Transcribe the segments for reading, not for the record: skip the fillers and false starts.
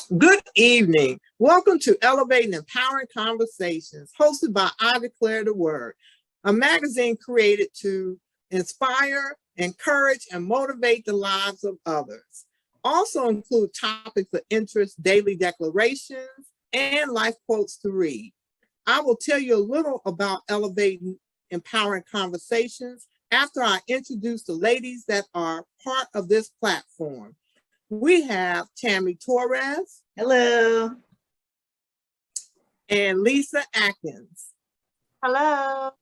Good evening. Welcome to Elevating Empowering Conversations, hosted by I Declare the Word, a magazine created to inspire, encourage, and motivate the lives of others. Also include topics of interest, daily declarations, and life quotes to read. I will tell you a little about Elevating Empowering Conversations after I introduce the ladies that are part of this platform. We have Tammy Torres. Hello. And Lisa Atkins. Hello.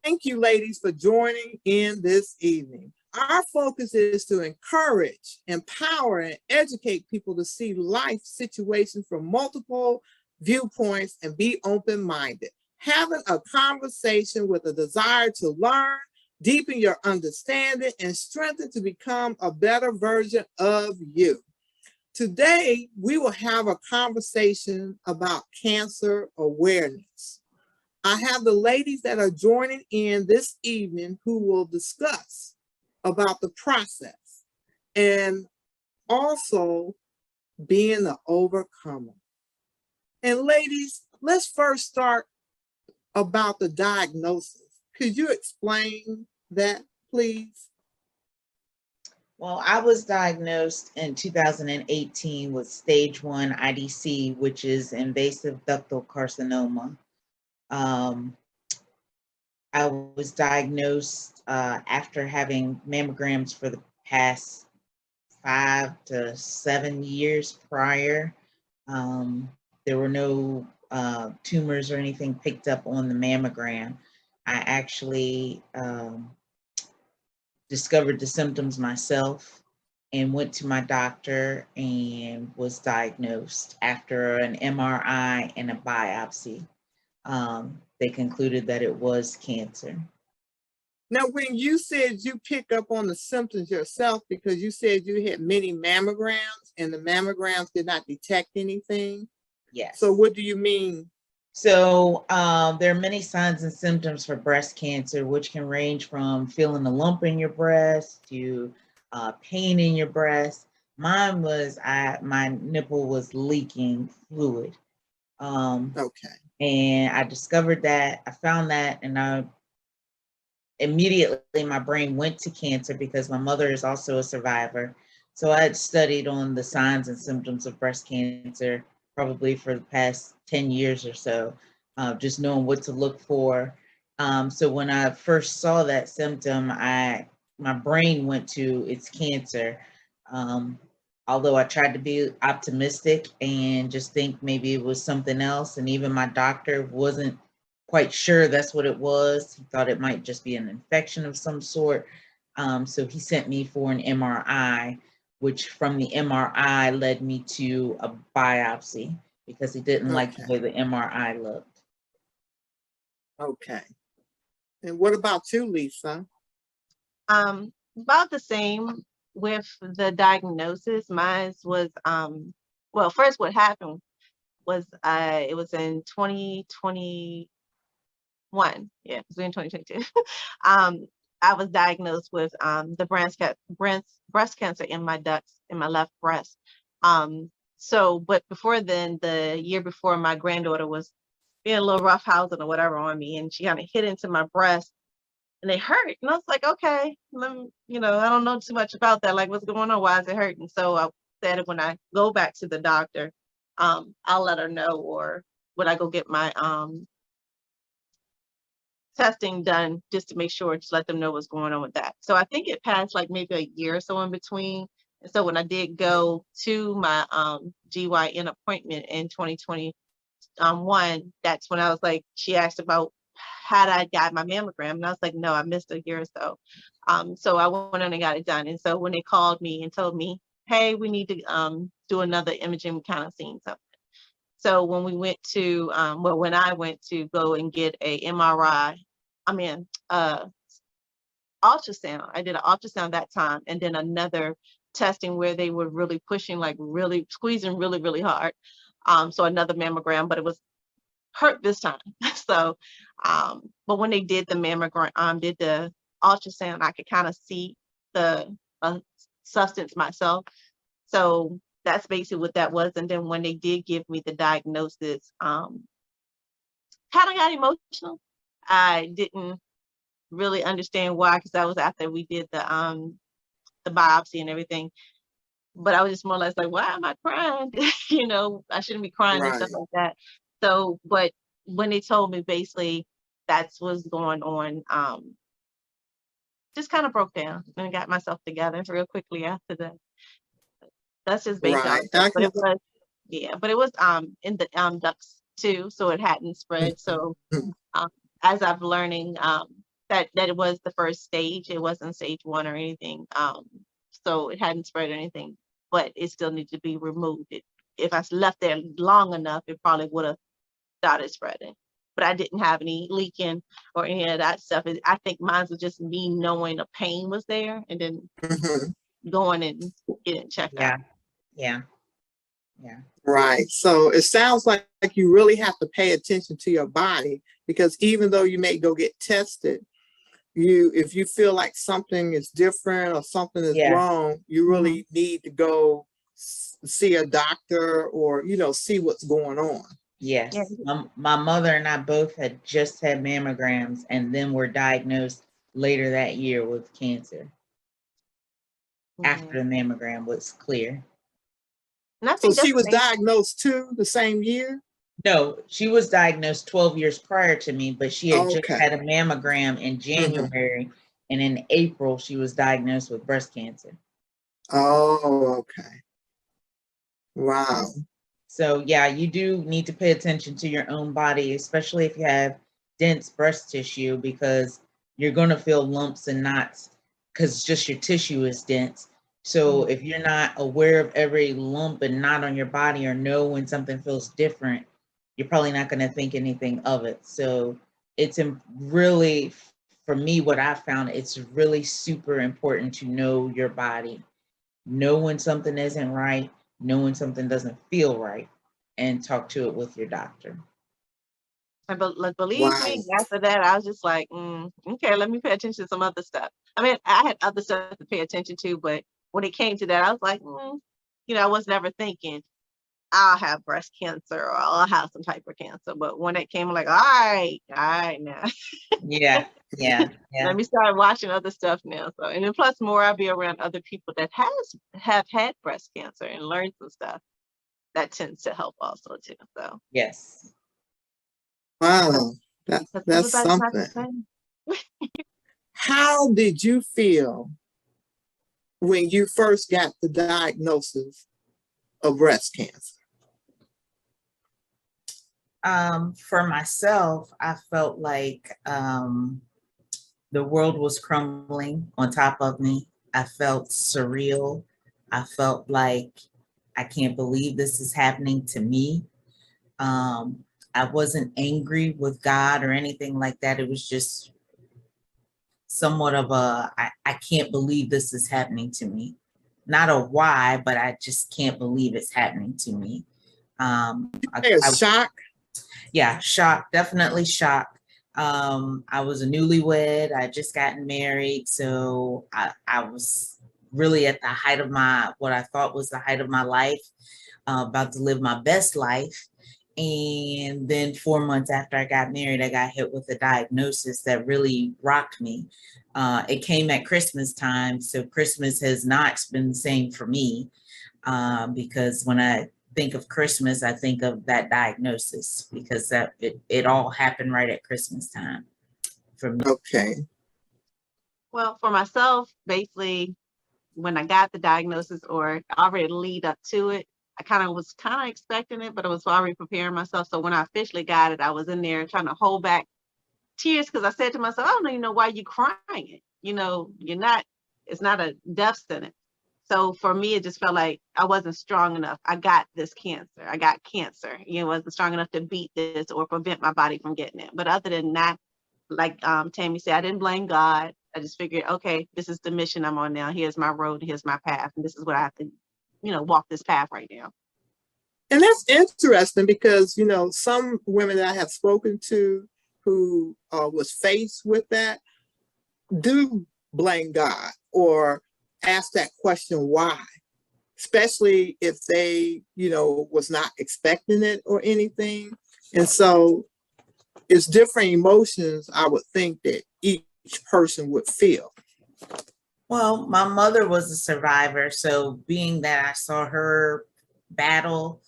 Thank you, ladies, for joining in this evening. Our focus is to encourage, empower, and educate people to see life situations from multiple viewpoints and be open-minded. Having a conversation with a desire to learn, deepen your understanding, and strengthen to become a better version of you. Today, we will have a conversation about cancer awareness. I have the ladies that are joining in this evening who will discuss about the process and also being the overcomer. And ladies, let's first start about the diagnosis. Could you explain that, please? Well, I was diagnosed in 2018 with stage 1 IDC, which is invasive ductal carcinoma. I was diagnosed after having mammograms for the past 5 to 7 years prior. There were no tumors or anything picked up on the mammogram. I actually discovered the symptoms myself and went to my doctor and was diagnosed after an MRI and a biopsy. They concluded that it was cancer. Now, when you said you pick up on the symptoms yourself, because you said you had many mammograms and the mammograms did not detect anything. Yes. So what do you mean? So there are many signs and symptoms for breast cancer, which can range from feeling a lump in your breast to pain in your breast. Mine was, my nipple was leaking fluid. Okay. And I discovered that, I found that, and immediately my brain went to cancer because my mother is also a survivor. So I had studied on the signs and symptoms of breast cancer probably for the past 10 years or so, just knowing what to look for. So when I first saw that symptom, my brain went to it's cancer. Although I tried to be optimistic and just think maybe it was something else. And even my doctor wasn't quite sure that's what it was. He thought it might just be an infection of some sort. So he sent me for an MRI, which from the MRI led me to a biopsy because he didn't like the way the MRI looked. Okay. And what about you, Lisa? About the same with the diagnosis. Mine was, well, first what happened was it was in 2021. Yeah, it was in 2022. I was diagnosed with the breast cancer in my ducts in my left breast. So, but before then, the year before, my granddaughter was being a little roughhousing or whatever on me, and she kind of hit into my breast, and it hurt. And I was like, okay, I don't know too much about that. Like, what's going on? Why is it hurting? So I said, when I go back to the doctor, I'll let her know, or would I go get my testing done just to make sure, just let them know what's going on with that. So I think it passed like maybe a year or so in between. And so when I did go to my GYN appointment in 2021, that's when I was like, she asked about had I got my mammogram, and I was like, no, I missed a year or so. So I went in and got it done. And so when they called me and told me, hey, we need to do another imaging, we kind of seen something. So when we went to, when I went to go and get a MRI, ultrasound. I did an ultrasound that time, and then another testing where they were really pushing, like really squeezing really, really hard. So another mammogram, but it was hurt this time. So, but when they did the mammogram, did the ultrasound, I could kind of see the substance myself. So that's basically what that was. And then when they did give me the diagnosis, kind of got emotional. I didn't really understand why, because that was after we did the biopsy and everything. But I was just more or less like, why am I crying? You know, I shouldn't be crying and stuff Right. like that. So, but when they told me basically that's what's going on, just kind of broke down and got myself together real quickly after that. That's just basically how Right. it was. But it was, yeah, but it was in the ducts too, so it hadn't spread. So um, as I'm learning that it was the first stage, it wasn't stage 1 or anything. So it hadn't spread or anything, but it still needed to be removed. If I left there long enough, it probably would have started spreading. But I didn't have any leaking or any of that stuff. I think mine was just me knowing the pain was there and then going and getting checked out. Yeah. Right. So it sounds like you really have to pay attention to your body, because even though you may go get tested, if you feel like something is different or something is wrong, you really need to go see a doctor or, see what's going on. Yes. Yeah. My mother and I both had just had mammograms and then were diagnosed later that year with cancer. After the mammogram was clear. And I So think she was diagnosed too the same year? No, she was diagnosed 12 years prior to me, but she had just had a mammogram in January, and in April she was diagnosed with breast cancer. Oh, okay. Wow. So yeah, you do need to pay attention to your own body, especially if you have dense breast tissue, because you're going to feel lumps and knots because just your tissue is dense. So if you're not aware of every lump and knot on your body, or know when something feels different, you're probably not going to think anything of it. So it's really, for me, what I found, it's really super important to know your body, know when something isn't right, know when something doesn't feel right, and talk to it with your doctor. But like, believe me, after that, I was just like, okay, let me pay attention to some other stuff. I mean, I had other stuff to pay attention to, but when it came to that, I was like, I was never thinking I'll have breast cancer or I'll have some type of cancer. But when it came, like, all right now. Yeah. Let me start watching other stuff now. So, and then plus more, I'll be around other people that have had breast cancer and learned some stuff. That tends to help also too. So yes. Wow, that's something. How did you feel when you first got the diagnosis of breast cancer? For myself, I felt like the world was crumbling on top of me. I felt surreal. I felt like I can't believe this is happening to me. I wasn't angry with God or anything like that. It was just somewhat of I can't believe this is happening to me. Not a why, but I just can't believe it's happening to me. Shock? Yeah, shock, definitely shock. I was a newlywed. I just gotten married. So I was really at the height of what I thought was the height of my life, about to live my best life. And then 4 months after I got married, I got hit with a diagnosis that really rocked me. It came at Christmas time. So Christmas has not been the same for me, because when I think of Christmas, I think of that diagnosis, because it all happened right at Christmas time for me. Okay. Well, for myself, basically, when I got the diagnosis or already lead up to it, I was expecting it, but I was already preparing myself. So when I officially got it, I was in there trying to hold back tears, because I said to myself, I don't even know why you're crying. It's not a death sentence. So for me, it just felt like I wasn't strong enough. I got this cancer. I got cancer. Wasn't strong enough to beat this or prevent my body from getting it. But other than that, like Tammy said, I didn't blame God. I just figured, okay, this is the mission I'm on now. Here's my road. Here's my path. And this is what I have to, walk this path right now. And that's interesting, because, some women that I have spoken to who was faced with that do blame God or ask that question, why? especially if they, was not expecting it or anything. And so it's different emotions, I would think, that each person would feel. Well, my mother was a survivor, so being that I saw her battle,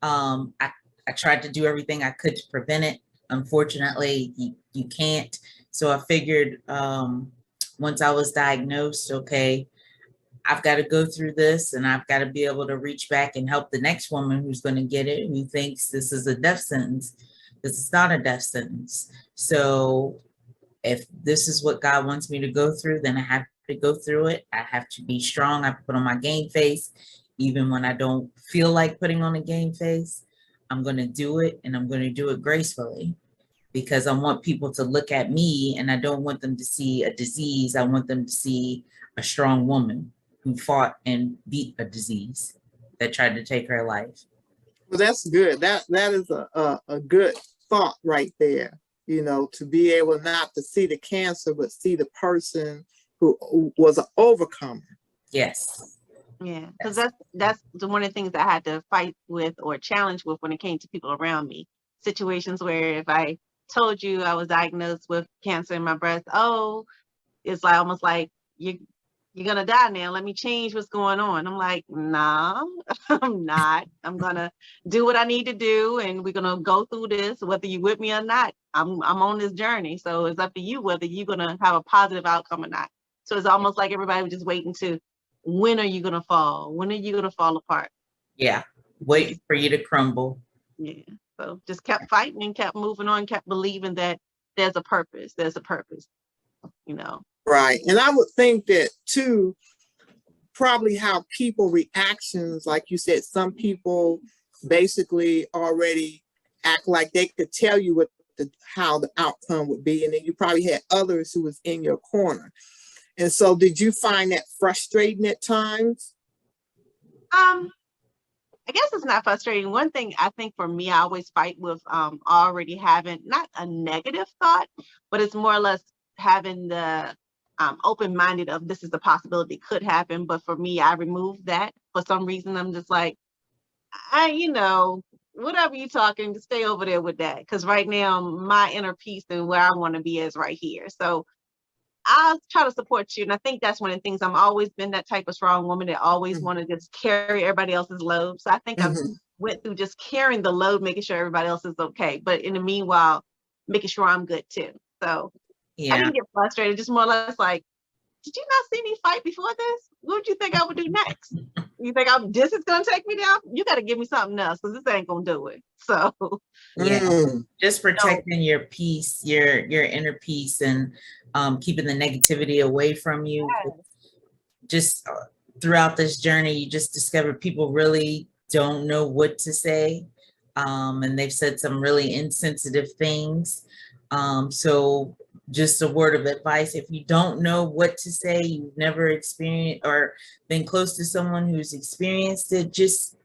I tried to do everything I could to prevent it. Unfortunately, you can't. So I figured once I was diagnosed, okay, I've got to go through this, and I've got to be able to reach back and help the next woman who's going to get it, who thinks this is a death sentence. This is not a death sentence. So if this is what God wants me to go through, then I have to go through it. I have to be strong. I put on my game face, even when I don't feel like putting on a game face. I'm going to do it, and I'm going to do it gracefully, because I want people to look at me, and I don't want them to see a disease. I want them to see a strong woman who fought and beat a disease that tried to take her life. Well, that's good. That is a good thought right there, to be able not to see the cancer, but see the person who was an overcomer. Yes. Yeah, because that's one of the things I had to fight with or challenge with when it came to people around me. Situations where if I told you I was diagnosed with cancer in my breast, oh, it's like almost like you're gonna die now. Let me change what's going on. I'm like, nah, I'm not. I'm gonna do what I need to do, and we're gonna go through this, whether you with me or not. I'm on this journey, so it's up to you whether you're gonna have a positive outcome or not. So it's almost like everybody was just waiting to, when are you gonna fall? When are you gonna fall apart? Yeah, waiting for you to crumble. Yeah. So just kept fighting and kept moving on, kept believing that there's a purpose. There's a purpose. Right. And I would think that too, probably how people reactions, like you said, some people basically already act like they could tell you how the outcome would be. And then you probably had others who was in your corner. And so did you find that frustrating at times? I guess it's not frustrating. One thing I think for me, I always fight with already having not a negative thought, but it's more or less having the open-minded of this is the possibility could happen. But for me, I removed that. For some reason, I'm just like, whatever you're talking, just stay over there with that. Because right now, my inner peace and where I want to be is right here. So I'll try to support you. And I think that's one of the things. I've always been that type of strong woman that always want to just carry everybody else's load. So I think I went through just carrying the load, making sure everybody else is okay. But in the meanwhile, making sure I'm good too. So I didn't get frustrated, just more or less like, did you not see me fight before this? What would you think I would do next? You think this is going to take me down? You got to give me something else, because this ain't going to do it. So just protecting your peace, your inner peace, and keeping the negativity away from you. Yes. Just throughout this journey, you just discover people really don't know what to say, and they've said some really insensitive things. So just a word of advice: if you don't know what to say, you've never experienced or been close to someone who's experienced it, just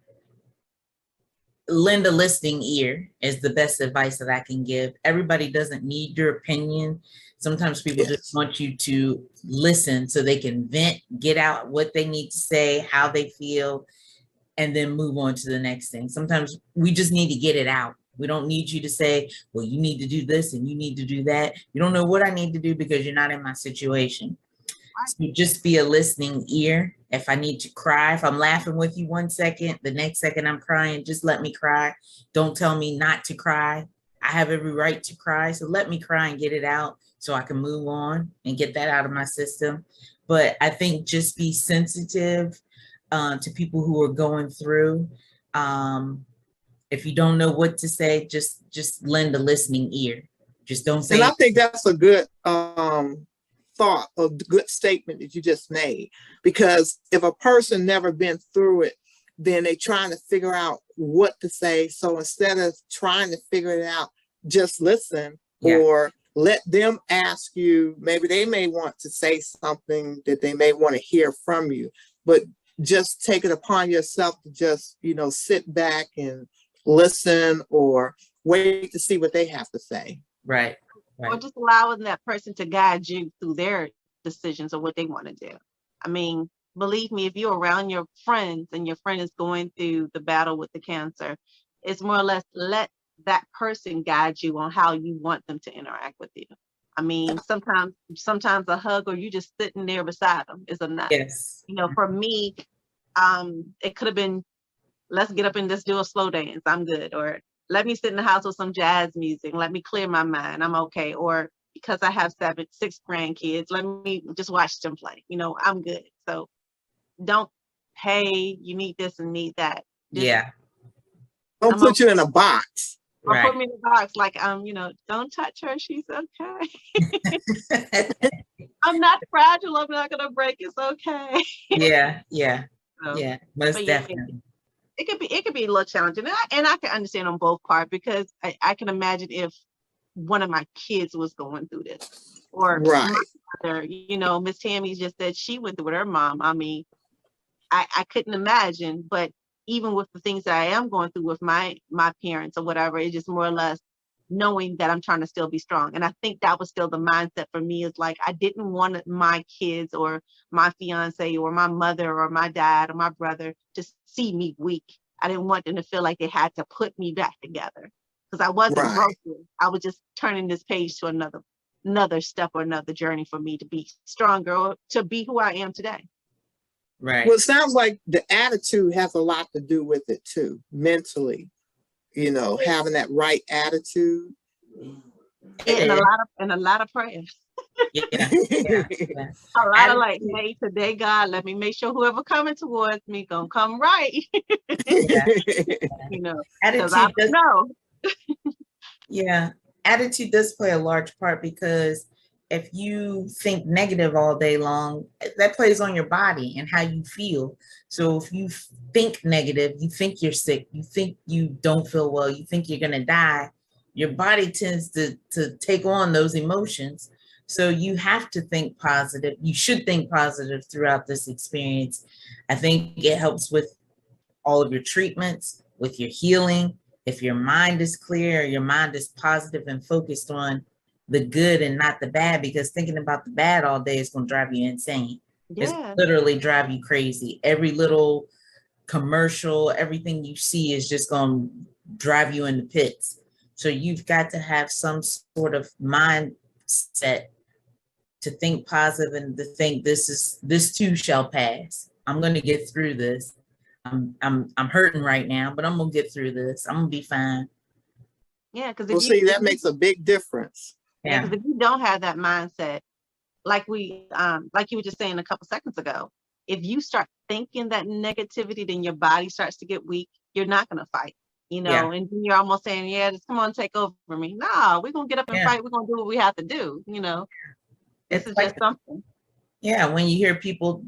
lend a listening ear is the best advice that I can give. Everybody doesn't need your opinion. Sometimes people just want you to listen so they can vent, get out what they need to say, how they feel, and then move on to the next thing. Sometimes we just need to get it out. We don't need you to say, well, you need to do this and you need to do that. You don't know what I need to do because you're not in my situation. So just be a listening ear. If I need to cry, if I'm laughing with you 1 second, the next second I'm crying, just let me cry. Don't tell me not to cry. I have every right to cry. So let me cry and get it out so I can move on and get that out of my system. But I think just be sensitive to people who are going through. If you don't know what to say, just lend a listening ear. Just don't say. And I think that's a good thought, a good statement that you just made, because if a person never been through it, then they're trying to figure out what to say. So instead of trying to figure it out, just listen or let them ask you. Maybe they may want to say something that they may want to hear from you, but just take it upon yourself to just, sit back and listen or wait to see what they have to say. Right. Or just allowing that person to guide you through their decisions or what they want to do. I mean, believe me, if you're around your friends and your friend is going through the battle with the cancer, it's more or less let that person guide you on how you want them to interact with you. I mean, sometimes a hug or you just sitting there beside them is enough. Yes. You know, for me, it could have been, let's get up and just do a slow dance. I'm good. Or let me sit in the house with some jazz music. Let me clear my mind. I'm okay. Or because I have 6 grandkids, let me just watch them play. You know, I'm good. So don't, hey, you need this and need that. Just, yeah. Don't put you in a box. Or put me in a box like, you know, don't touch her. She's okay. I'm not fragile. I'm not gonna break. It's okay. Yeah. So, Yeah. Most definitely. It could be a little challenging, and I can understand on both parts, because I can imagine if one of my kids was going through this, or right. my mother, you know, Miss Tammy just said she went through with her mom. I mean, I couldn't imagine, but even with the things that I am going through with my parents or whatever, it's just more or less knowing that I'm trying to still be strong. And I think that was still the mindset for me, is like, I didn't want my kids or my fiance or my mother or my dad or my brother to see me weak. I didn't want them to feel like they had to put me back together, because I wasn't broken. I was just turning this page to another step or another journey for me to be stronger, or to be who I am today. Right. Well, it sounds like the attitude has a lot to do with it too, mentally, you know, having that right attitude. And a lot of prayers. Yeah. A lot of like, hey, today, God, let me make sure whoever coming towards me gonna come right. You know, because I don't know. Yeah, attitude does play a large part, because if you think negative all day long, that plays on your body and how you feel. So if you think negative, you think you're sick, you think you don't feel well, you think you're gonna die, your body tends to take on those emotions. So you have to think positive. You should think positive throughout this experience. I think it helps with all of your treatments, with your healing. If your mind is clear, your mind is positive and focused on the good and not the bad, because thinking about the bad all day is going to drive you insane. Yeah. It's literally drive you crazy. Every little commercial, everything you see is just going to drive you in the pits. So you've got to have some sort of mindset to think positive and to think this too shall pass. I'm going to get through this. I'm hurting right now, but I'm gonna get through this. I'm gonna be fine. Yeah, because that makes a big difference. Yeah, because if you don't have that mindset, like you were just saying a couple seconds ago, if you start thinking that negativity, then your body starts to get weak. You're not gonna fight, you know, and you're almost saying, yeah, just come on, take over me. No, we're gonna get up and fight. We're gonna do what we have to do, you know. This is just something. Yeah, when you hear people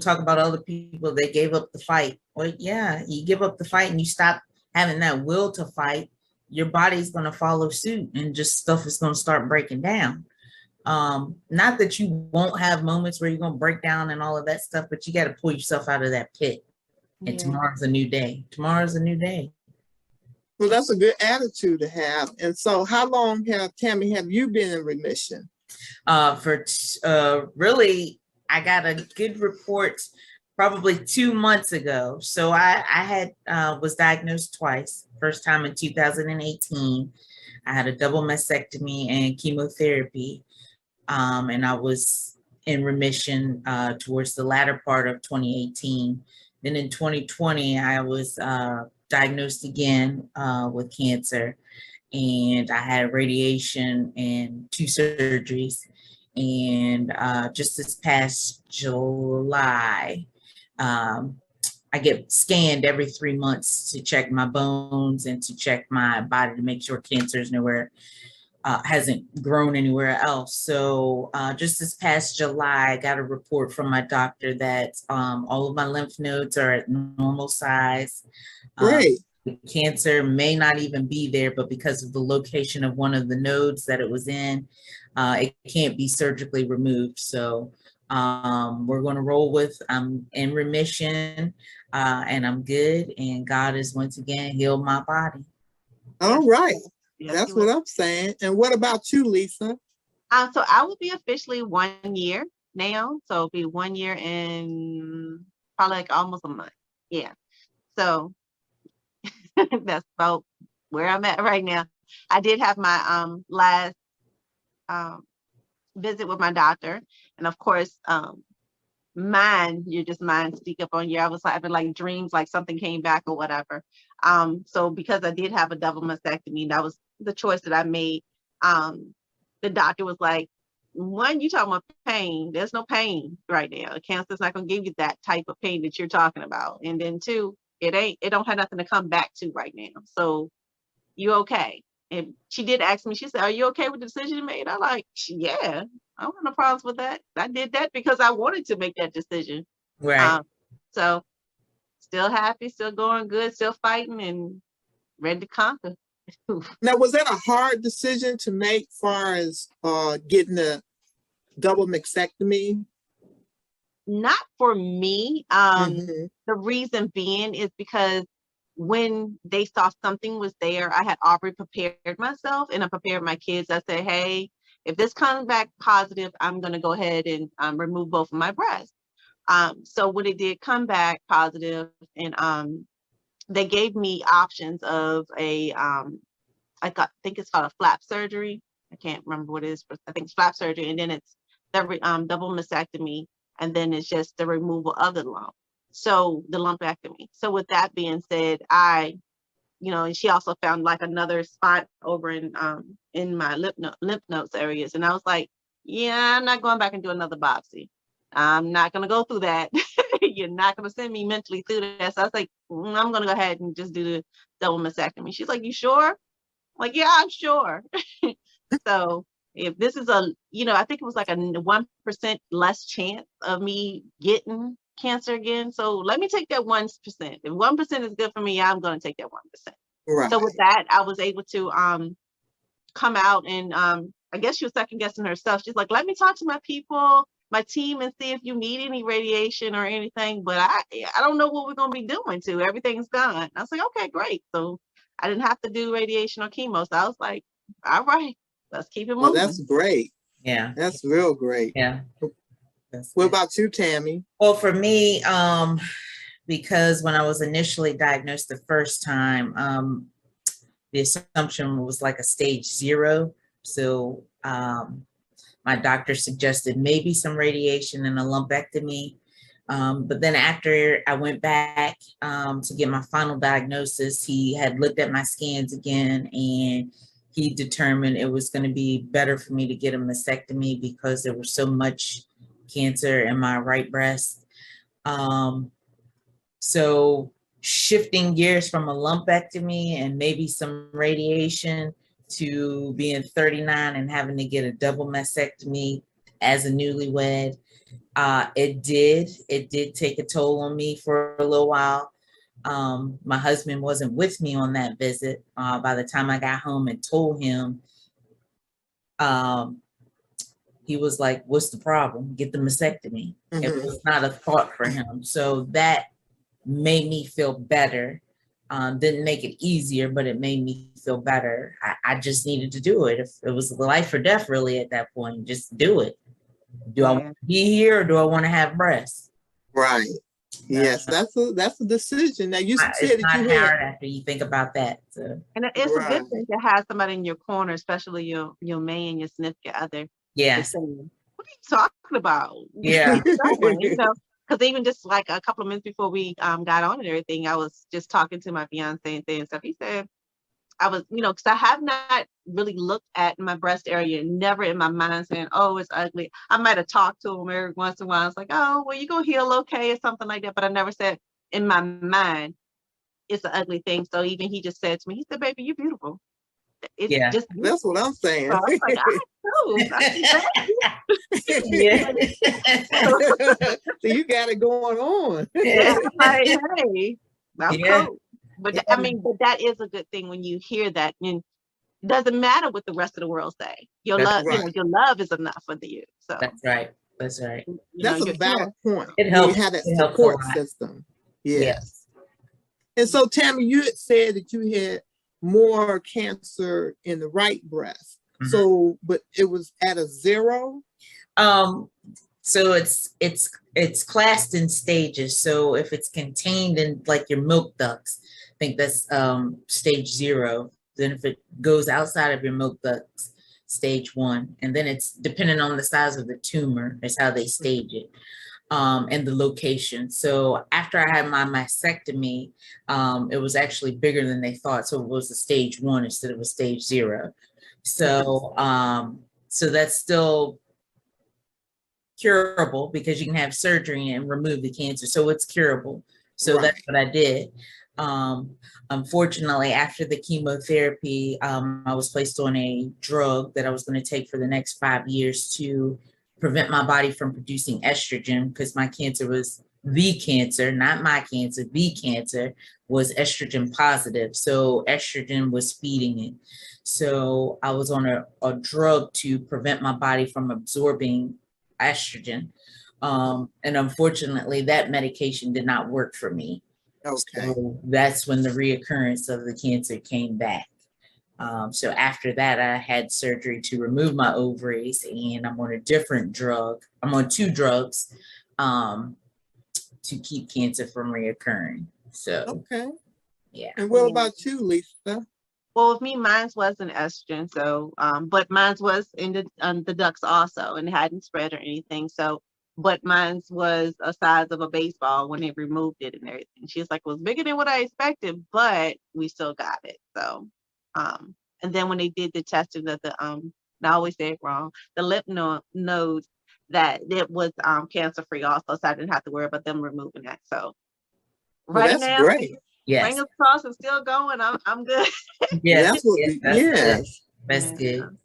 talk about other people, they gave up the fight. Well, yeah, you give up the fight and you stop having that will to fight, your body's going to follow suit and just stuff is going to start breaking down. Not that you won't have moments where you're going to break down and all of that stuff, but you got to pull yourself out of that pit. And tomorrow's a new day. Tomorrow's a new day. Well, that's a good attitude to have. And so how long Tammy, have you been in remission? Really, I got a good report probably 2 months ago. So I was diagnosed twice. First time in 2018. I had a double mastectomy and chemotherapy. And I was in remission towards the latter part of 2018. Then in 2020, I was diagnosed again with cancer. And I had radiation and 2 surgeries. And just this past July, I get scanned every 3 months to check my bones and to check my body to make sure cancer is nowhere, hasn't grown anywhere else. So just this past July, I got a report from my doctor that all of my lymph nodes are at normal size. Great. Cancer may not even be there, but because of the location of one of the nodes that it was in, it can't be surgically removed. So we're going to roll with I'm in remission and I'm good. And God has once again healed my body. All right. That's what I'm saying. And what about you, Lisa? So I will be officially 1 year now. So it'll be 1 year in probably like almost a month. Yeah. So that's about where I'm at right now. I did have my last visit with my doctor, and of course, you're just mind speak up on you. I was having like dreams, like something came back or whatever. So because I did have a double mastectomy, that was the choice that I made. The doctor was like, one, you talking about pain, there's no pain right now. Cancer's not gonna give you that type of pain that you're talking about. And then two, it don't have nothing to come back to right now. So you okay? And she did ask me, she said, are you okay with the decision you made? I'm like, yeah, I don't have no problems with that. I did that because I wanted to make that decision. Right. So still happy, still going good, still fighting and ready to conquer. Now, was that a hard decision to make far as getting the double mastectomy? Not for me. The reason being is because when they saw something was there, I had already prepared myself and I prepared my kids. I said, hey, if this comes back positive, I'm going to go ahead and remove both of my breasts. So when it did come back positive, and they gave me options of I think it's called a flap surgery. I can't remember what it is, but I think it's flap surgery. And then it's the double mastectomy. And then it's just the removal of the lump. So the lumpectomy. So with that being said, and she also found like another spot over in my lymph nodes areas. And I was like, yeah, I'm not going back and do another biopsy. I'm not going to go through that. You're not going to send me mentally through that. So I was like, I'm going to go ahead and just do the double mastectomy. She's like, you sure? I'm like, yeah, I'm sure. So if this is I think it was like a 1% less chance of me getting cancer again. So let me take that 1%. If 1% is good for me, I'm going to take that 1%. Right. So with that, I was able to come out and I guess she was second guessing herself. She's like, let me talk to my people, my team, and see if you need any radiation or anything. But I don't know what we're going to be doing to. Everything's gone. I was like, okay, great. So I didn't have to do radiation or chemo. So I was like, all right, let's keep it moving. Well, that's great. Yeah. That's real great. Yeah. What about you, Tammy? Well, for me, because when I was initially diagnosed the first time, the assumption was like a stage 0. So my doctor suggested maybe some radiation and a lumpectomy. But then after I went back to get my final diagnosis, he had looked at my scans again and he determined it was going to be better for me to get a mastectomy because there was so much cancer in my right breast. So shifting gears from a lumpectomy and maybe some radiation to being 39 and having to get a double mastectomy as a newlywed, it did take a toll on me for a little while. My husband wasn't with me on that visit. By the time I got home and told him, he was like, what's the problem? Get the mastectomy. It was not a thought for him. So that made me feel better. Didn't make it easier, but it made me feel better. I just needed to do it. If it was life or death really at that point, just do it. Do I want to be here or do I want to have breasts? Right. Yes, that's a decision. Now you said it's that not you hard after you think about that. So. And it's a good thing to have somebody in your corner, especially your man, your significant other. Yeah. Saying, what are you talking about? Yeah. Because even just like a couple of minutes before we got on and everything, I was just talking to my fiance and stuff. He said, I was, because I have not really looked at my breast area, never in my mind saying, oh, it's ugly. I might have talked to him every once in a while. I was like, oh, well, you gonna heal okay or something like that. But I never said in my mind, it's an ugly thing. So even he just said to me, he said, baby, you're beautiful. It's just beautiful. That's what I'm saying. So I was like, yeah. So you got it going on. Yeah, like, hey, I'm cool. But I mean, but that is a good thing when you hear that. And it doesn't matter what the rest of the world say. Your love, your love is enough for you. So that's right. That's right. That's a valid point. It helps. You have that support system. Yes. And so, Tammy, you had said that you had more cancer in the right breast. So, but it was at a 0. So it's classed in stages. So if it's contained in like your milk ducts, I think that's stage 0. Then if it goes outside of your milk ducts, stage 1. And then it's depending on the size of the tumor is how they stage it, and the location. So after I had my mastectomy, it was actually bigger than they thought. So it was a stage 1 instead of a stage 0. So so that's still curable because you can have surgery and remove the cancer. So it's curable. So Right. that's what I did. Unfortunately, after the chemotherapy, I was placed on a drug that I was going to take for the next 5 years to prevent my body from producing estrogen, because my cancer was the cancer, not my cancer, the cancer was estrogen positive. So estrogen was feeding it. So I was on a drug to prevent my body from absorbing estrogen. And unfortunately, that medication did not work for me. Okay. So that's when the reoccurrence of the cancer came back. So after that, I had surgery to remove my ovaries, and I'm on a different drug. I'm on 2 drugs to keep cancer from reoccurring. So, Okay. yeah. And what about you, Lisa? Well, with me, mine wasn't estrogen, so but mine was in the ducts also, and it hadn't spread or anything. So, but mine was a size of a baseball when they removed it and everything. She was like, it was bigger than what I expected, but we still got it. So, and then when they did the testing of the I always say it wrong, the nodes, that it was cancer free also, so I didn't have to worry about them removing that. So, Well, right that's now, great. Yes. fingers crossed, it's still going. I'm good. Yes. That's what Yes, we, that's yes. That's good.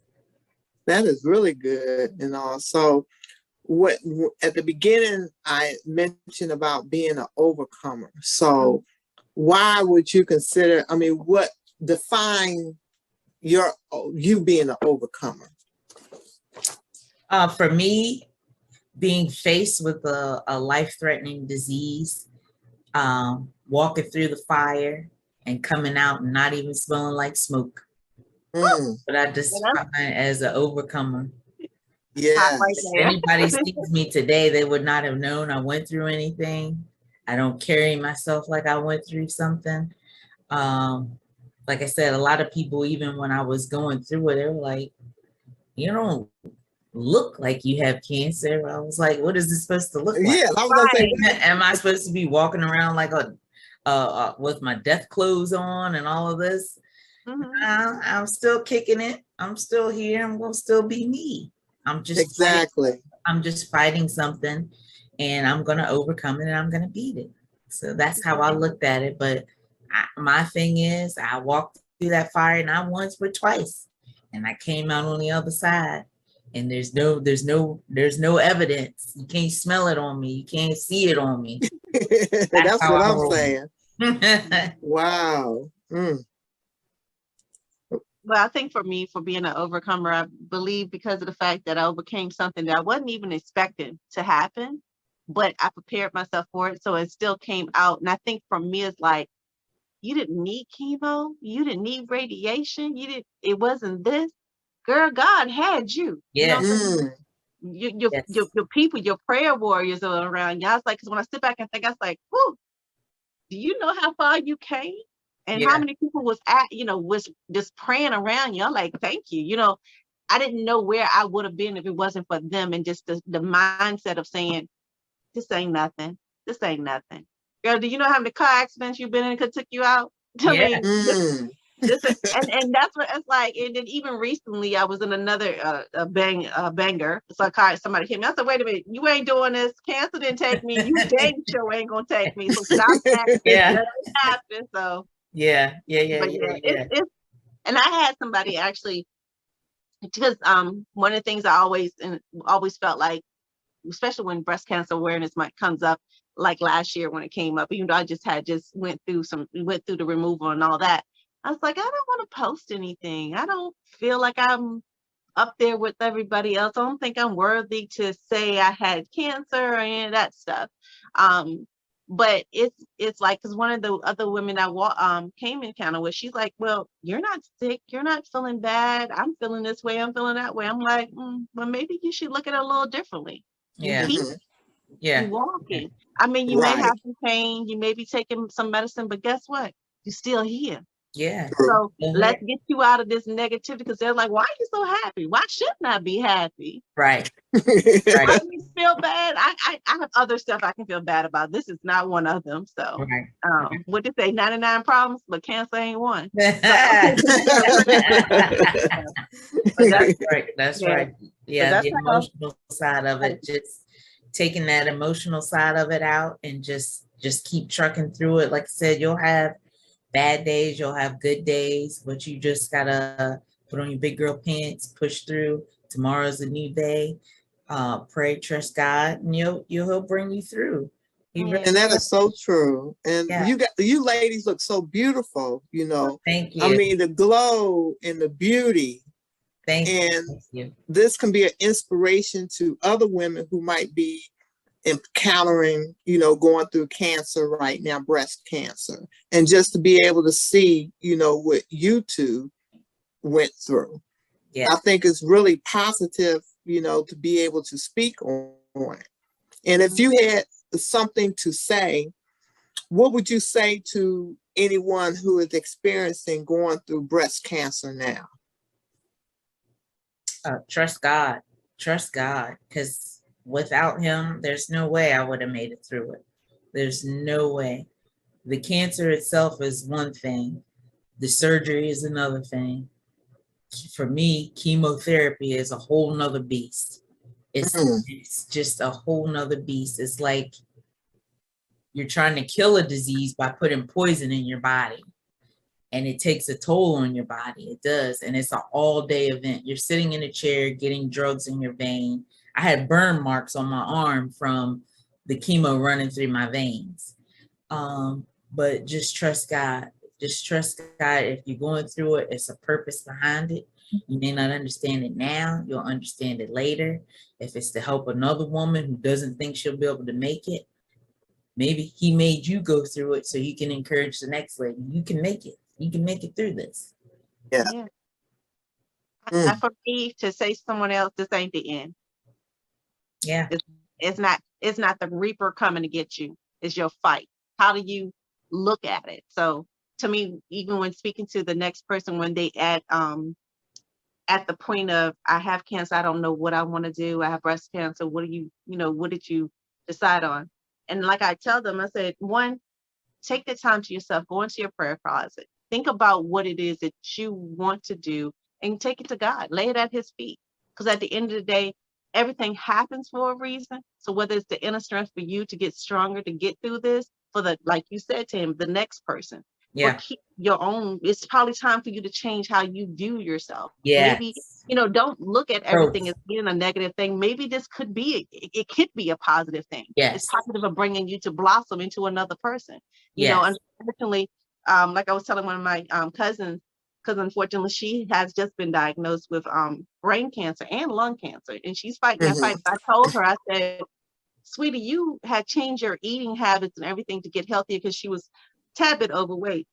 That is really good. And also, what at the beginning I mentioned about being an overcomer. So why would you consider, I mean, what define you being an overcomer? For me, being faced with a life-threatening disease, walking through the fire and coming out and not even smelling like smoke. But I just find as an overcomer. Yes. If anybody sees me today, they would not have known I went through anything. I don't carry myself like I went through something. Like I said, a lot of people, even when I was going through it, they were like, you don't look like you have cancer. I was like, what is this supposed to look like? Yeah, I was gonna say, am I supposed to be walking around like with my death clothes on and all of this? I'm still kicking it. I'm still here. I'm gonna still be me. I'm just I'm just fighting something, and I'm gonna overcome it, and I'm gonna beat it. So that's how I looked at it. But my thing is, I walked through that fire not once but twice, and I came out on the other side. And there's no evidence. You can't smell it on me. You can't see it on me. That's what I'm saying. Wow. Well, I think for me, for being an overcomer, I believe because of the fact that I overcame something that I wasn't even expecting to happen, but I prepared myself for it. So it still came out. And I think for me, it's like, you didn't need chemo. You didn't need radiation. It wasn't this. Girl, God had you. Yeah. You know, your people, your prayer warriors are around you. I was like, because when I sit back and think, I was like, whew, do you know how far you came? And how many people was was just praying around you? I'm like, thank you. You know, I didn't know where I would have been if it wasn't for them, and just the mindset of saying, this ain't nothing. This ain't nothing. Girl, do you know how many car accidents you've been in that took you out? I mean, and that's what it's like. And then even recently, I was in another banger. So somebody hit me. I said, "Wait a minute, you ain't doing this. Cancer didn't take me. You dang sure ain't gonna take me. So stop that. That ain't happen." So It's and I had somebody actually, because one of the things I always felt like, especially when breast cancer awareness month comes up, like last year when it came up, even though I just went through the removal and all that. I was like, I don't want to post anything. I don't feel like I'm up there with everybody else. I don't think I'm worthy to say I had cancer or any of that stuff. But it's like, because one of the other women I came encounter with, she's like, well, you're not sick. You're not feeling bad. I'm feeling this way. I'm feeling that way. I'm like, well, maybe you should look at it a little differently. You Yeah. keep, Yeah. you walking. I mean, you may Right. have some pain, you may be taking some medicine, but guess what? You're still here. Yeah. True. So let's get you out of this negativity because they're like, why are you so happy? Why shouldn't I be happy? Right. Why Right. do you feel bad? I have other stuff I can feel bad about. This is not one of them. So Right. what did they say? 99 problems, but cancer ain't one. But So, that's right. That's yeah, right. but Yeah, that's the how. emotional side of it, just taking that emotional side of it out and just keep trucking through it. Like I said, you'll have bad days, you'll have good days, but you just gotta put on your big girl pants, push through. Tomorrow's a new day. Pray, trust God, and he'll bring you through. He really, Yeah. And that is so true. And yeah. you ladies look so beautiful, you know. Thank I you. mean, the glow and the beauty. Thank And you. this can be an inspiration to other women who might be encountering, you know, going through cancer right now, breast cancer. And just to be able to see, you know, what you two went through. Yeah. I think it's really positive, you know, to be able to speak on it. And if you had something to say, what would you say to anyone who is experiencing going through breast cancer now? Trust God. Trust God, because without him, there's no way I would have made it through it. There's no way. The cancer itself is one thing. The surgery is another thing. For me, chemotherapy is a whole nother beast. It's just a whole nother beast. It's like you're trying to kill a disease by putting poison in your body. And it takes a toll on your body. It does. And it's an all-day event. You're sitting in a chair getting drugs in your vein. I had burn marks on my arm from the chemo running through my veins. But just trust God. Just trust God. If you're going through it, it's a purpose behind it. You may not understand it now. You'll understand it later. If it's to help another woman who doesn't think she'll be able to make it, maybe he made you go through it so you can encourage the next lady. You can make it. You can make it through this. Yeah. Yeah. For me to say someone else, this ain't the end. Yeah. It's not the reaper coming to get you. It's your fight. How do you look at it? So to me, even when speaking to the next person, when they at the point of, I have cancer, I don't know what I want to do. I have breast cancer. What did you decide on? And like I tell them, I said, one, take the time to yourself, go into your prayer closet, think about what it is that you want to do and take it to God, lay it at his feet. Because at the end of the day, everything happens for a reason. So whether it's the inner strength for you to get stronger, to get through this, for the, like you said to him, the next person, Yeah. or keep your own, it's probably time for you to change how you view yourself. Yes. Maybe, don't look at everything as being a negative thing. Maybe this could be, it could be a positive thing. Yes. It's positive of bringing you to blossom into another person. Yes. Unfortunately, like I was telling one of my cousins, because unfortunately she has just been diagnosed with brain cancer and lung cancer, and she's fighting that fight. I told her, I said, sweetie, you had changed your eating habits and everything to get healthier because she was a tad bit overweight.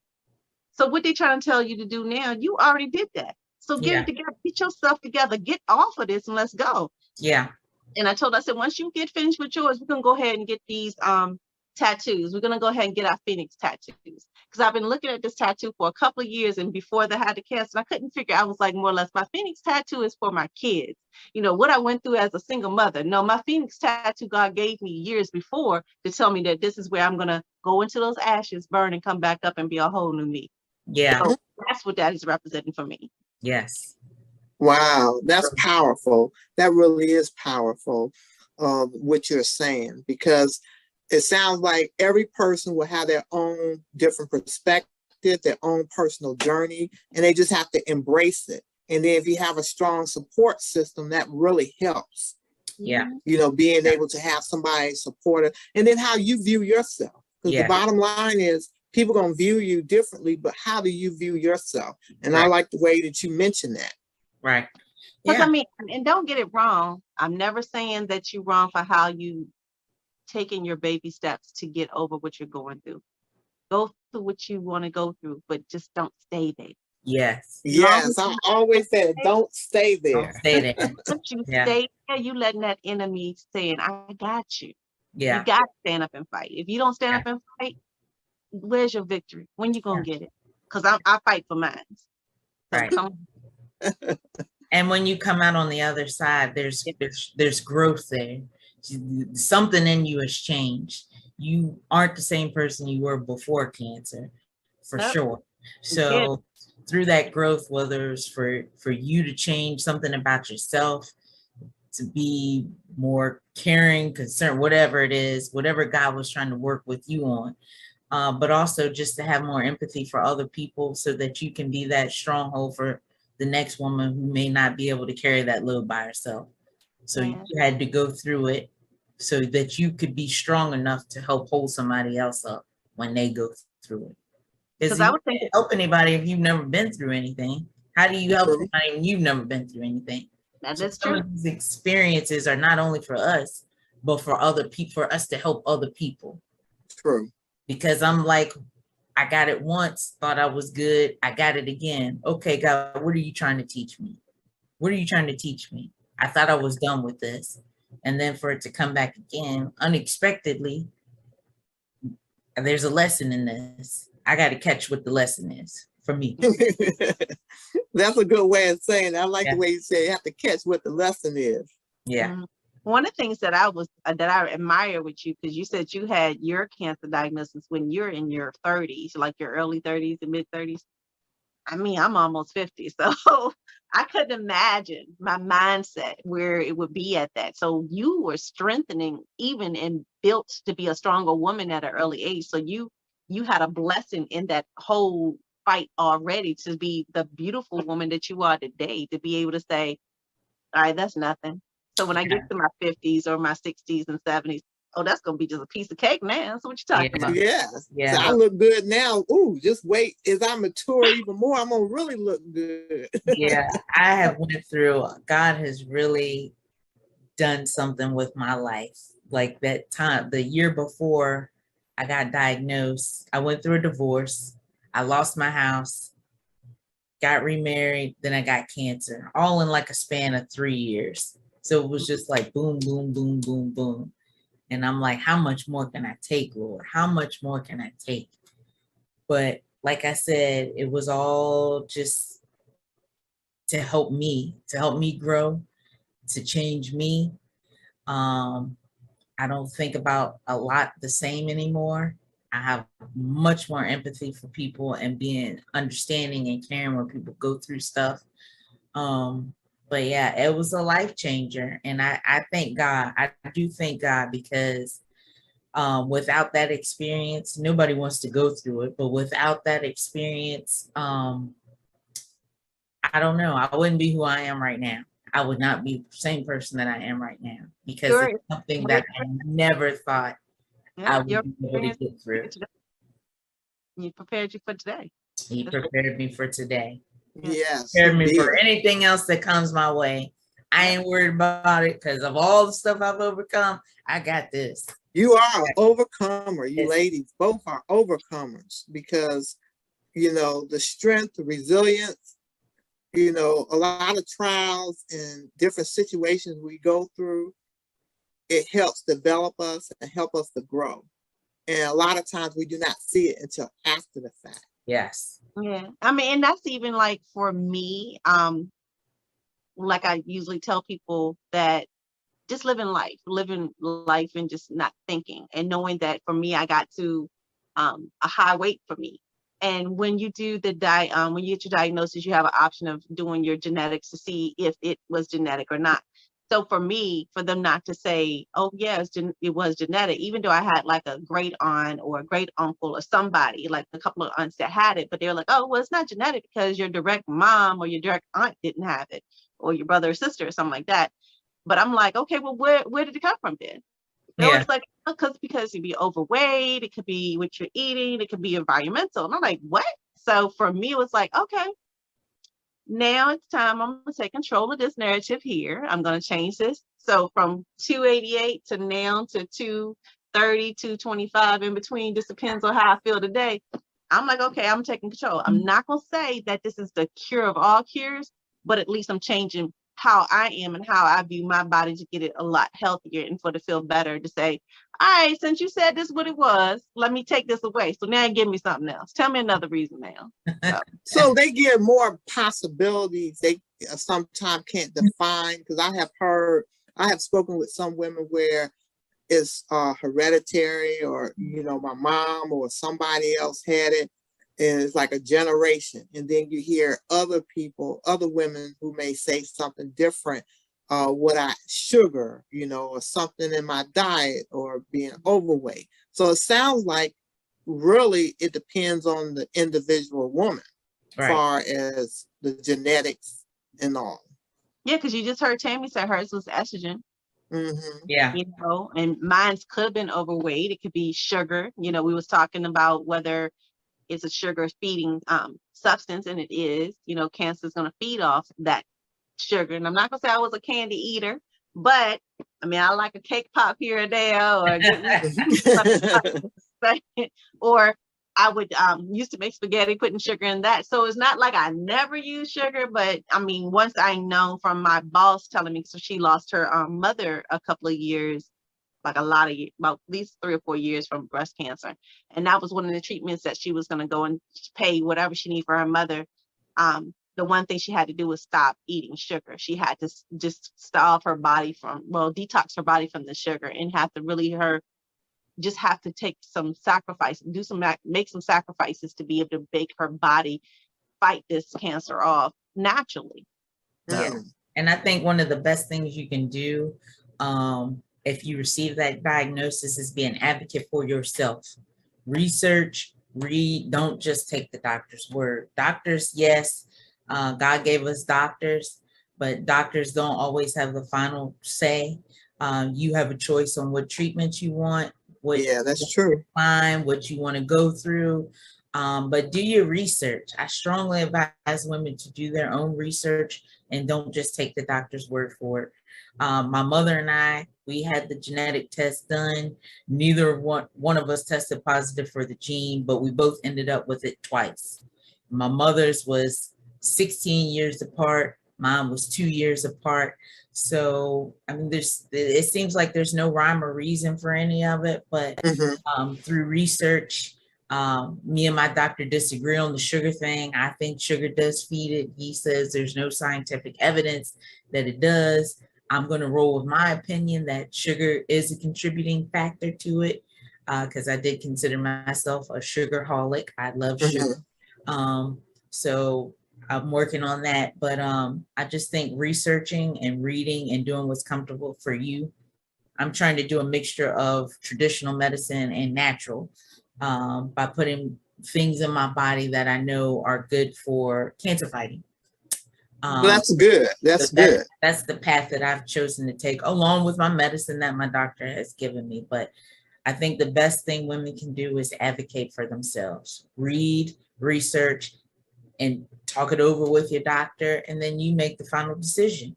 So what they trying to tell you to do now, you already did that. So get it together, get yourself together, get off of this and let's go. Yeah. And I told her, I said, once you get finished with yours, we're gonna go ahead and get these tattoos. We're gonna go ahead and get our Phoenix tattoos. Because I've been looking at this tattoo for a couple of years, and before they had the cancer, I couldn't figure. I was like, more or less, my Phoenix tattoo is for my kids. What I went through as a single mother. No, my Phoenix tattoo God gave me years before to tell me that this is where I'm gonna go into those ashes, burn, and come back up and be a whole new me. Yeah. So that's what that is representing for me. Yes. Wow, that's powerful. That really is powerful, what you're saying, because it sounds like every person will have their own different perspective, their own personal journey, and they just have to embrace it. And then if you have a strong support system, that really helps. Yeah. Being able to have somebody supportive, and then how you view yourself. Because the bottom line is, people gonna view you differently, but how do you view yourself? And I like the way that you mentioned that. Right. Because I mean, and don't get it wrong. I'm never saying that you're wrong for how you taking your baby steps to get over what you're going through. Go through what you want to go through, but just don't stay there. Yes. Yes, I always said, don't stay Don't there. stay there. Once you Yeah. stay there, you letting that enemy saying, I got you. You Yeah. got to stand up and fight. If you don't stand Yeah. up and fight, where's your victory? When you gonna Yeah. get it? Because I fight for mine. So Right. come And when you come out on the other side, there's growth there. Something in you has changed. You aren't the same person you were before cancer, for up, sure. get So through that growth, whether it's for you to change something about yourself, to be more caring, concerned, whatever it is, whatever God was trying to work with you on, but also just to have more empathy for other people so that you can be that stronghold for the next woman who may not be able to carry that load by herself. So yeah. you had to go through it so that you could be strong enough to help hold somebody else up when they go through it. Because Because you I was can't thinking, help anybody if you've never been through anything. How do you help True. somebody when you've never been through anything? that So is some true. of these experiences are not only for us, but for other people, for us to help other people. True. Because I'm like, I got it once, thought I was good. I got it again. Okay, God, what are you trying to teach me? What are you trying to teach me? I thought I was done with this. And then for it to come back again unexpectedly, there's a lesson in this. I got to catch what the lesson is for me. That's a good way of saying it. I like Yeah. the way you say you have to catch what the lesson is. Yeah. One of the things that I admire with you, because you said you had your cancer diagnosis when you're in your 30s, like your early 30s and mid 30s. I mean, I'm almost 50, so I couldn't imagine my mindset where it would be at that. So you were strengthening even and built to be a stronger woman at an early age. So you had a blessing in that whole fight already to be the beautiful woman that you are today, to be able to say, all right, that's nothing. So when I get to my 50s or my 60s and 70s, oh, that's gonna be just a piece of cake now. So what you talking about? Yes. Yeah. So I look good now. Ooh, just wait. As I mature even more, I'm gonna really look good. Yeah. I have went through, God has really done something with my life. Like that time, the year before I got diagnosed, I went through a divorce. I lost my house, got remarried, then I got cancer, all in like a span of 3 years. So it was just like boom, boom, boom, boom, boom. And I'm like, how much more can I take, Lord? How much more can I take? But like I said, it was all just to help me grow, to change me. I don't think about a lot the same anymore. I have much more empathy for people and being understanding and caring when people go through stuff. But yeah, it was a life changer. And I thank God. I do thank God because without that experience, nobody wants to go through it. But without that experience, I don't know. I wouldn't be who I am right now. I would not be the same person that I am right now because Sure. it's something that I never thought I would Your be able to get through. You prepared you for today. He prepared me for today. Yes. Prepared me he for did. anything else that comes my way. I ain't worried about it because of all the stuff I've overcome. I got this. You are an overcomer. You Yes. ladies both are overcomers because, you know, the strength, the resilience, you know, a lot of trials and different situations we go through, it helps develop us and help us to grow. And a lot of times we do not see it until after the fact. Yes. Yeah. I mean, and that's even like for me, like I usually tell people that just living life and just not thinking and knowing that for me, I got to a high weight for me. And when you do when you get your diagnosis, you have an option of doing your genetics to see if it was genetic or not. So for me, for them not to say, oh yes, it was genetic, even though I had like a great aunt or a great uncle or somebody, like a couple of aunts that had it, but they were like, oh, well, it's not genetic because your direct mom or your direct aunt didn't have it, or your brother or sister or something like that. But I'm like, okay, well, where did it come from then? No, Yeah. it's like because you'd be overweight, it could be what you're eating, it could be environmental. And I'm like, what? So for me, it was like, okay, now it's time. I'm gonna take control of this narrative here. I'm gonna change this. So from 288 to now to 230, 225 in between, just depends on how I feel today. I'm like, okay, I'm taking control. I'm not going to say that this is the cure of all cures, but at least I'm changing how I am and how I view my body to get it a lot healthier and for it to feel better, to say, all right, since you said this what it was, let me take this away. So now give me something else. Tell me another reason now. So they give more possibilities. They sometimes can't define, because I have spoken with some women where it's hereditary, or my mom or somebody else had it, and it's like a generation. And then you hear other women who may say something different, sugar, or something in my diet, or being overweight. So it sounds like really it depends on the individual woman, as far as the genetics and all. Yeah, because you just heard Tammy say hers was estrogen. Mm-hmm. Yeah. And mine's could have been overweight. It could be sugar. We was talking about whether it's a sugar feeding substance, and it is. Cancer is going to feed off that sugar. And I'm not going to say I was a candy eater, but I mean, I like a cake pop here or there, or or I would used to make spaghetti, putting sugar in that. So it's not like I never use sugar, but I mean, once I know from my boss telling me, so she lost her mother a couple of years, like about at least 3 or 4 years from breast cancer. And that was one of the treatments that she was going to go and pay whatever she needed for her mother. The one thing she had to do was stop eating sugar. She had to just stop her body detox her body from the sugar, and have to really just have to take some sacrifice, make some sacrifices to be able to make her body fight this cancer off naturally. Yeah. And I think one of the best things you can do, if you receive that diagnosis, is be an advocate for yourself. Research, read, don't just take the doctor's word. Doctors, yes, God gave us doctors, but doctors don't always have the final say. You have a choice on what treatments you want. That's true. Find what you want to go through, but do your research. I strongly advise women to do their own research and don't just take the doctor's word for it. My mother and I, we had the genetic test done. Neither one of us tested positive for the gene, but we both ended up with it twice. My mother's was 16 years apart. Mine was 2 years apart. So, I mean, it seems like there's no rhyme or reason for any of it, but through research, me and my doctor disagree on the sugar thing. I think sugar does feed it. He says there's no scientific evidence that it does. I'm going to roll with my opinion that sugar is a contributing factor to it, because I did consider myself a sugarholic. I love sugar. So I'm working on that, but I just think researching and reading and doing what's comfortable for you. I'm trying to do a mixture of traditional medicine and natural, by putting things in my body that I know are good for cancer fighting. That's good. That's good. That's the path that I've chosen to take, along with my medicine that my doctor has given me. But I think the best thing women can do is advocate for themselves. Read, research, and talk it over with your doctor, and then you make the final decision.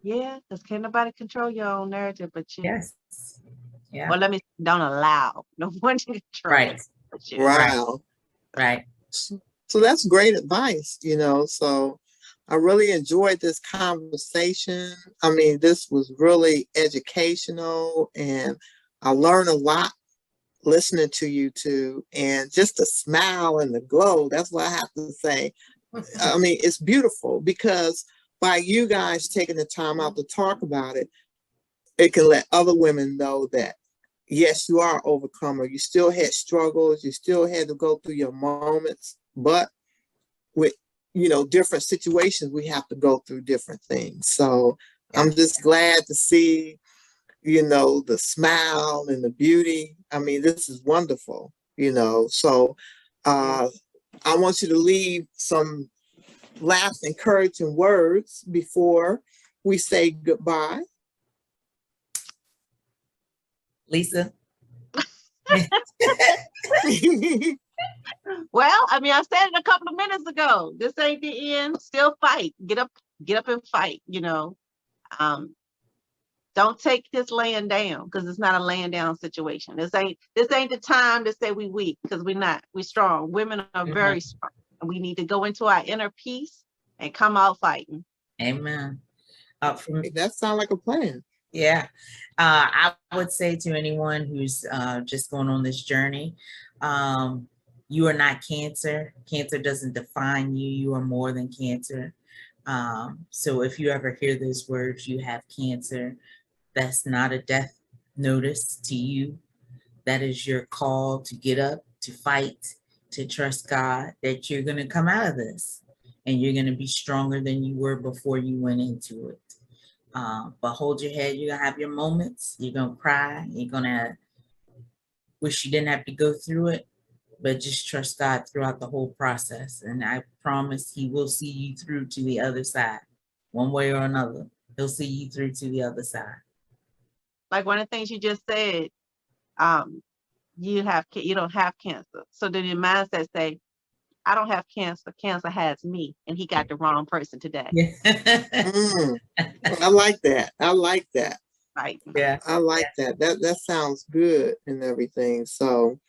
Yeah, because can't nobody control your own narrative but you. Yes. Yeah. Well, don't allow no one to control. Right. But you. Wow. Right. So that's great advice, so I really enjoyed this conversation. I mean, this was really educational, and I learned a lot listening to you two, and just the smile and the glow. That's what I have to say. I mean, it's beautiful, because by you guys taking the time out to talk about it, it can let other women know that, yes, you are an overcomer. You still had struggles. You still had to go through your moments, but with different situations, we have to go through different things. So I'm just glad to see, the smile and the beauty. I mean, this is wonderful, So I want you to leave some last encouraging words before we say goodbye. Lisa. Well, I mean, I said it a couple of minutes ago. This ain't the end. Still fight. Get up and fight, don't take this laying down, because it's not a laying down situation. This ain't the time to say we weak, because we're not. We're strong. Women are very strong. And we need to go into our inner peace and come out fighting. Amen. That sounds like a plan. Yeah. I would say to anyone who's just going on this journey, you are not cancer. Cancer doesn't define you. You are more than cancer. So if you ever hear those words, you have cancer, that's not a death notice to you. That is your call to get up, to fight, to trust God that you're going to come out of this and you're going to be stronger than you were before you went into it. But hold your head. You're going to have your moments. You're going to cry. You're going to wish you didn't have to go through it, but just trust God throughout the whole process. And I promise he will see you through to the other side, one way or another. He'll see you through to the other side. Like one of the things you just said, you don't have cancer. So then your mindset say, I don't have cancer. Cancer has me, and he got the wrong person today. I like that. I like that. Right. Yeah. I like that. That sounds good and everything. So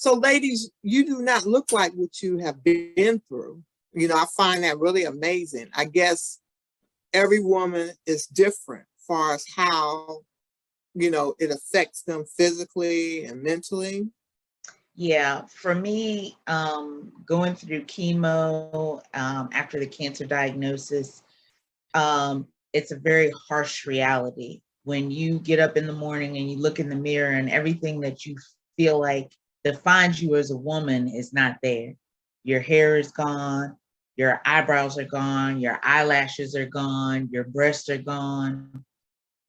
ladies, you do not look like what you have been through. You know, I find that really amazing. I guess every woman is different as far as how, you know, it affects them physically and mentally. Yeah, for me, going through chemo after the cancer diagnosis, it's a very harsh reality. When you get up in the morning and you look in the mirror and everything that you feel like defines you as a woman is not there. Your hair is gone, your eyebrows are gone, your eyelashes are gone, your breasts are gone.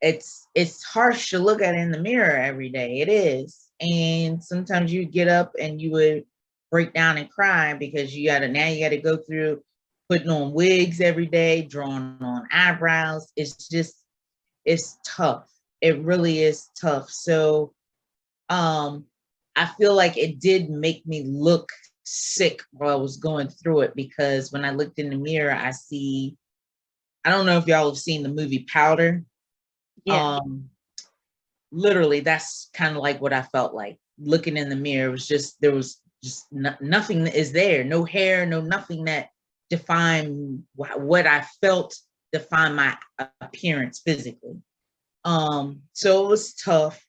It's harsh to look at in the mirror every day. It is. And sometimes you get up and you would break down and cry because you gotta go through putting on wigs every day, drawing on eyebrows. It's tough. It really is tough. So I feel like it did make me look sick while I was going through it, because when I looked in the mirror, I don't know if y'all have seen the movie Powder. Yeah. Literally, that's kind of like what I felt like looking in the mirror. It was just, there was just nothing that is there, no hair, no nothing that defined what I felt, defined my appearance physically. So it was tough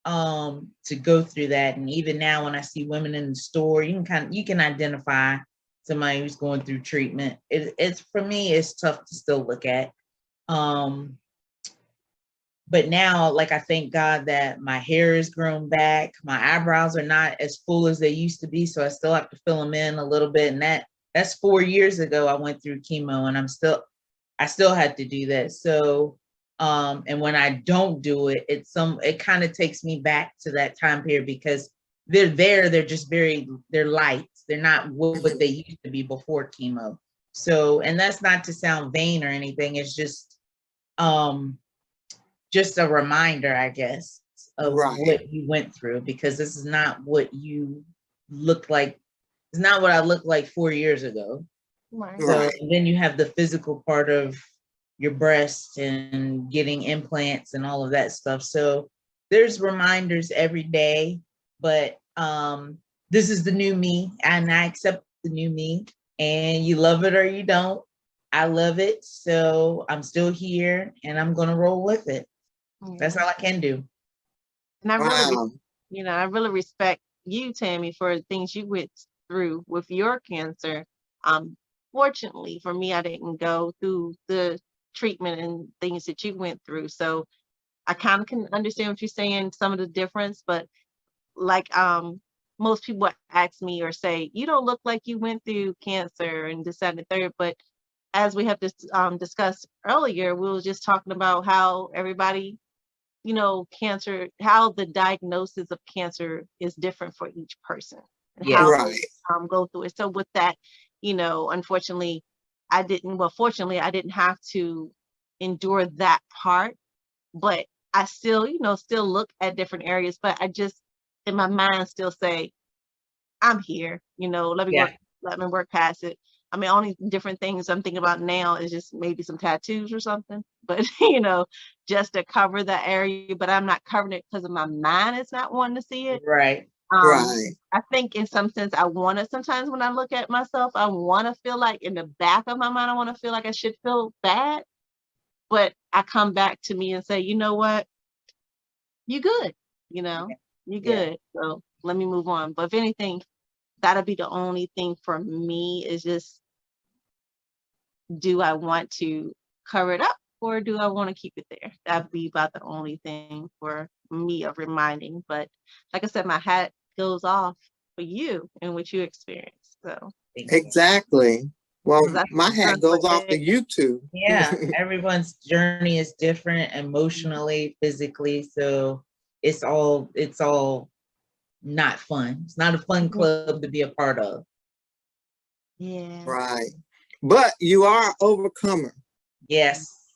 to go through that. And even now when I see women in the store, you can identify somebody who's going through treatment. It's for me, it's tough to still look at. But now, like, I thank God that my hair is grown back. My eyebrows are not as full as they used to be. So I still have to fill them in a little bit. And that's 4 years ago I went through chemo, and I still had to do that. So, and when I don't do it, it kind of takes me back to that time period, because they're just they're light. They're not what they used to be before chemo. So, and that's not to sound vain or anything. It's just a reminder, I guess, of what you went through, because this is not what you look like. It's not what I looked like 4 years ago. Right. So and then you have the physical part of your breast and getting implants and all of that stuff. So there's reminders every day, but this is the new me, and I accept the new me, and you love it or you don't. I love it. So I'm still here and I'm going to roll with it. That's all I can do. And I really respect you, Tammy, for the things you went through with your cancer. Fortunately for me, I didn't go through the treatment and things that you went through. So I kind of can understand what you're saying, some of the difference, but like most people ask me or say, you don't look like you went through cancer and this, that, and the third. But as we have discussed earlier, we were just talking about how everybody, cancer, how the diagnosis of cancer is different for each person and how they go through it. So with that, unfortunately, fortunately, I didn't have to endure that part, but I still, still look at different areas, but I just, in my mind, still say, I'm here, let me work past it. I mean, only different things I'm thinking about now is just maybe some tattoos or something, but you know, just to cover the area, but I'm not covering it because of my mind is not wanting to see it. Right. Right. I think in some sense I want to, sometimes when I look at myself, I want to feel like in the back of my mind, I want to feel like I should feel bad, but I come back to me and say, you know what? You good, you know, you Yeah. good. So let me move on. But if anything, that'll be the only thing for me is just, do I want to cover it up or do I want to keep it there? That'd be about the only thing for me of reminding. But like I said, my hat goes off for you and what you experienced. So Exactly. Well, that's my hat goes off to it. you too. Yeah, everyone's journey is different emotionally, physically. So it's all not fun. It's not a fun club to be a part of. Yeah. Right. But you are an overcomer. Yes.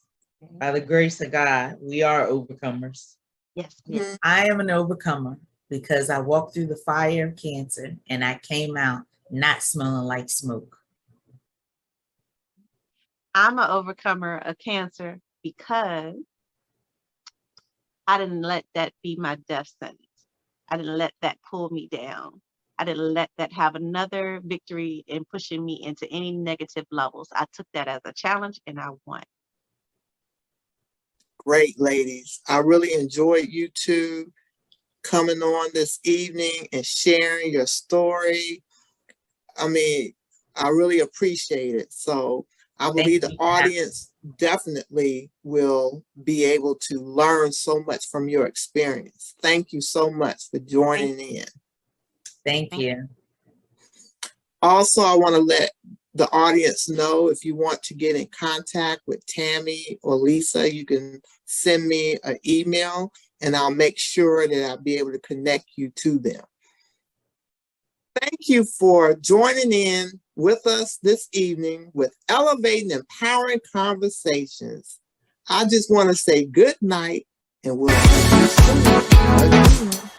By the grace of God, we are overcomers. Yes. Yes. I am an overcomer because I walked through the fire of cancer and I came out not smelling like smoke. I'm an overcomer of cancer because I didn't let that be my death sentence. I didn't let that pull me down. I didn't let that have another victory in pushing me into any negative levels. I took that as a challenge and I won. Great, ladies. I really enjoyed you two coming on this evening and sharing your story. I mean, I really appreciate it. So I believe the audience definitely will be able to learn so much from your experience. Thank you so much for joining in. Thank you. Also, I want to let the audience know if you want to get in contact with Tammy or Lisa, you can send me an email and I'll make sure that I'll be able to connect you to them. Thank you for joining in with us this evening with Elevating Empowering Conversations. I just want to say good night and we'll see you soon again.